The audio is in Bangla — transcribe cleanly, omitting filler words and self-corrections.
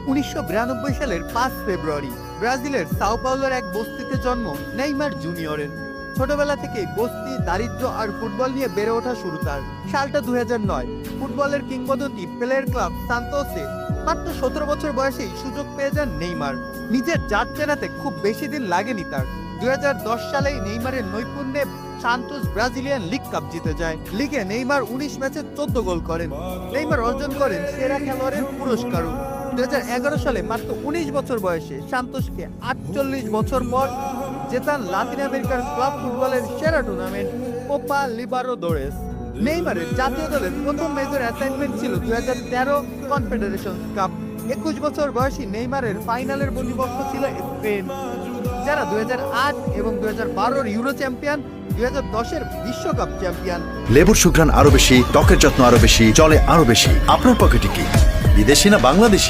1992 সালের 5 ফেব্রুয়ারি ব্রাজিলের সাও পাওলোর এক বস্তিতে জন্ম নেইমার জুনিয়রের। ছোটবেলা থেকেই বস্তি, দারিদ্র্য আর ফুটবল নিয়ে বেড়ে ওঠা শুরু তার। সালটা 2009। ফুটবলের কিংবদন্তি পেলের ক্লাব সান্তোসে মাত্র 17 বছর বয়সেই সুযোগ পেয়ে যান নেইমার। নিজের জাত চেনাতে খুব বেশি দিন লাগেনি তার। 2010 সালেই নেইমারের নৈপুণ্যে সান্তোস ব্রাজিলিয়ান লিগ কাপ জিতে যায়। লিগে নেইমার 19 ম্যাচে 14 গোল করেন। নেইমার অর্জন করেন সেরা খেলোয়াড়ের পুরস্কারও। 2011 সালে মাত্র 19 বছর বয়সে সান্তোসকে 48 বছর পর জেতান লাতিন আমেরিকার ক্লাব ফুটবলের সেরা টুর্নামেন্ট কোপা লিবারোদোরেস। নেইমারের জাতীয় দলের প্রথম মেজর অ্যাসাইনমেন্ট ছিল 2013 কনফেডারেশনস কাপ। 21 বছর বয়সী নেইমারের ফাইনালের প্রতিপক্ষ ছিল স্পেন, যারা 2008 এবং 2012 ইউরো চ্যাম্পিয়ন, 2010 বিশ্বকাপ চ্যাম্পিয়ন। লেবুর সুঘ্রাণ আরো বেশি, ত্বকের যত্ন আরো বেশি, চলে আরো বেশি। আপনার পকেটে কি বিদেশি না বাংলাদেশি?